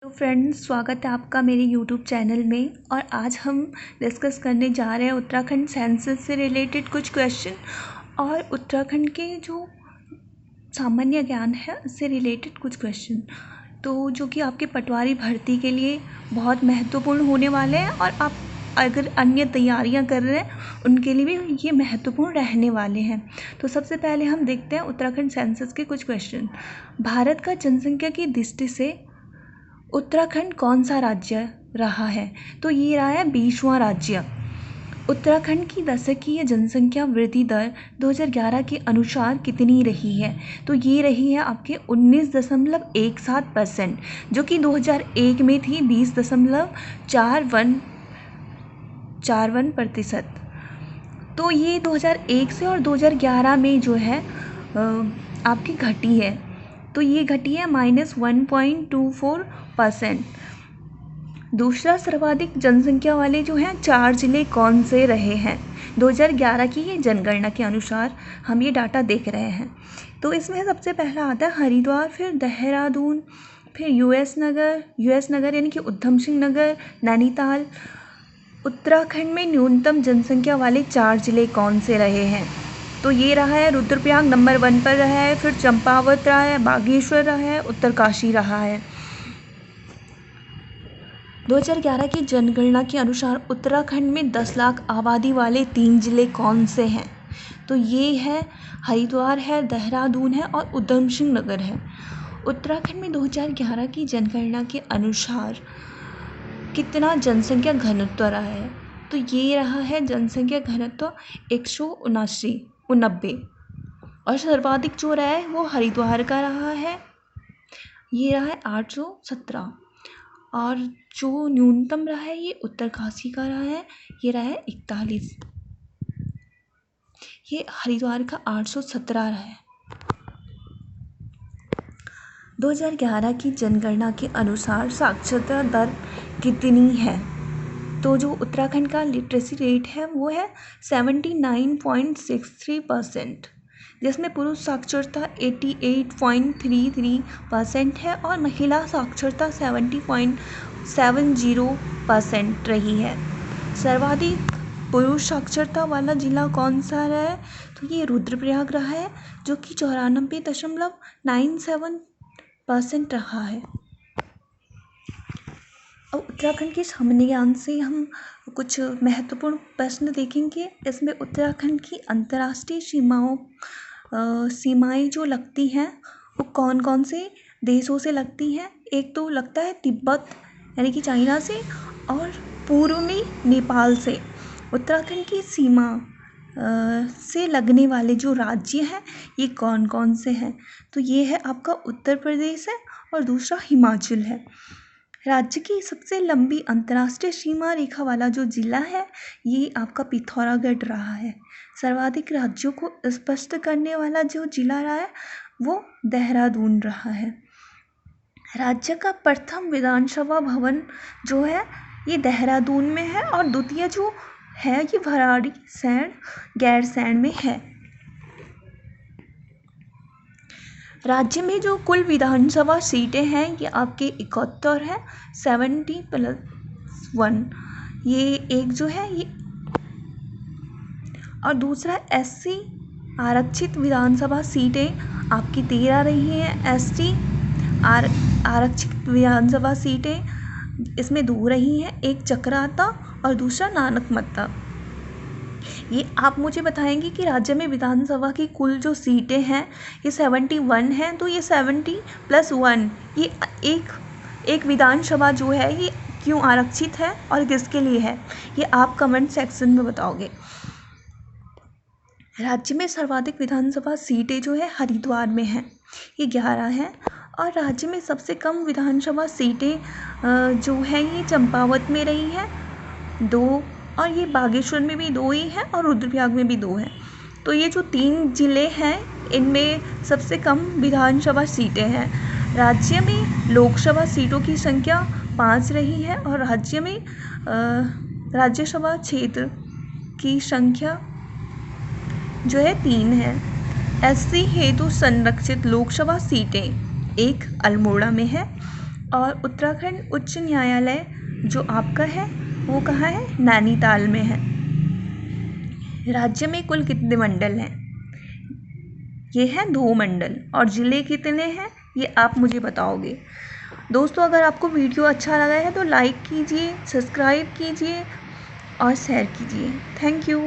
तो फ्रेंड्स, स्वागत है आपका मेरे यूट्यूब चैनल में। और आज हम डिस्कस करने जा रहे हैं उत्तराखंड सेंसस से रिलेटेड कुछ क्वेश्चन और उत्तराखंड के जो सामान्य ज्ञान है उससे रिलेटेड कुछ क्वेश्चन, तो जो कि आपके पटवारी भर्ती के लिए बहुत महत्वपूर्ण होने वाले हैं और आप अगर अन्य तैयारियां कर रहे हैं उनके लिए भी ये महत्वपूर्ण रहने वाले हैं। तो सबसे पहले हम देखते हैं उत्तराखंड सेंसस के कुछ क्वेश्चन। भारत का जनसंख्या की दृष्टि से उत्तराखंड कौन सा राज्य रहा है? तो ये रहा है 20वां राज्य। उत्तराखंड की दशकीय जनसंख्या वृद्धि दर 2011 के अनुसार कितनी रही है? तो ये रही है आपके 19.17%, जो कि 2001 में थी 20.41%। तो ये 2001 से और 2011 में जो है आपकी घटी है, तो ये घटी है -1.24%। दूसरा सर्वाधिक जनसंख्या वाले जो हैं 4 जिले कौन से रहे हैं? 2011 की ये जनगणना के अनुसार हम ये डाटा देख रहे हैं। तो इसमें सबसे पहला आता है हरिद्वार, फिर देहरादून, फिर यूएस नगर यानी कि उधम सिंह नगर, नैनीताल। उत्तराखंड में न्यूनतम जनसंख्या वाले 4 जिले कौन से रहे हैं? तो ये रहा है रुद्रप्रयाग नंबर 1 पर रहा है, फिर चंपावत रहा है, बागेश्वर रहा है, उत्तरकाशी रहा है। 2011 की जनगणना के अनुसार उत्तराखंड में 10 लाख आबादी वाले 3 जिले कौन से हैं? तो ये है हरिद्वार है, देहरादून है और उधम सिंह नगर है। उत्तराखंड में 2011 की जनगणना के अनुसार कितना जनसंख्या घनत्व रहा है? तो ये रहा है जनसंख्या घनत्व 179 और सर्वाधिक जो रहा है वो हरिद्वार का रहा है, ये रहा है 817। और जो न्यूनतम रहा है ये उत्तरकाशी का रहा है, ये रहा है 41। ये हरिद्वार का 817 रहा है। 2011 की जनगणना के अनुसार साक्षरता दर कितनी है? तो जो उत्तराखंड का लिटरेसी रेट है वो है 79.63%, जिसमें पुरुष साक्षरता 88.33% है और महिला साक्षरता 70.70% रही है। सर्वाधिक पुरुष साक्षरता वाला जिला कौन सा रहा है? तो ये रुद्रप्रयाग रहा है, जो कि 94.97% रहा है। अब उत्तराखंड के सामान्य ज्ञान से हम कुछ महत्वपूर्ण प्रश्न देखेंगे। इसमें उत्तराखंड की अंतर्राष्ट्रीय सीमाएं जो लगती हैं वो कौन कौन से देशों से लगती हैं? एक तो लगता है तिब्बत यानी कि चाइना से, और पूर्व में नेपाल से। उत्तराखंड की सीमा से लगने वाले जो राज्य हैं ये कौन कौन से हैं? तो ये है आपका उत्तर प्रदेश है और दूसरा हिमाचल है। राज्य की सबसे लंबी अंतर्राष्ट्रीय सीमा रेखा वाला जो जिला है ये आपका पिथौरागढ़ रहा है। सर्वाधिक राज्यों को स्पष्ट करने वाला जो जिला रहा है वो देहरादून रहा है। राज्य का प्रथम विधानसभा भवन जो है ये देहरादून में है और द्वितीय जो है ये भराड़ीसैंण गैरसैंण में है। राज्य में जो कुल विधानसभा सीटें हैं ये आपके 71 है, 70+1। ये एक जो है ये, और दूसरा SC आरक्षित विधानसभा सीटें आपकी 13 रही हैं। ST आरक्षित विधानसभा सीटें इसमें 2 रही हैं, एक चक्राता और दूसरा नानकमत्ता। ये आप मुझे बताएंगे कि राज्य में विधानसभा की कुल जो सीटें हैं ये 71 हैं, तो ये 70+1 ये एक विधानसभा जो है ये क्यों आरक्षित है और किसके लिए है, ये आप कमेंट सेक्शन में बताओगे। राज्य में सर्वाधिक विधानसभा सीटें जो है हरिद्वार में हैं, ये 11 हैं। और राज्य में सबसे कम विधानसभा सीटें जो हैं ये चंपावत में रही हैं, 2, और ये बागेश्वर में भी 2 ही हैं और रुद्रप्रयाग में भी 2 हैं। तो ये जो 3 जिले हैं इनमें सबसे कम विधानसभा सीटें हैं। राज्य में लोकसभा सीटों की संख्या 5 रही है और राज्य में राज्यसभा क्षेत्र की संख्या जो है 3 है। SC हेतु संरक्षित लोकसभा सीटें 1 अल्मोड़ा में है, और उत्तराखंड उच्च न्यायालय जो आपका है वो कहाँ है? नैनीताल में है। राज्य में कुल कितने मंडल हैं? ये हैं 2 मंडल। और ज़िले कितने हैं ये आप मुझे बताओगे। दोस्तों, अगर आपको वीडियो अच्छा लगा है तो लाइक कीजिए, सब्सक्राइब कीजिए और शेयर कीजिए। Thank you.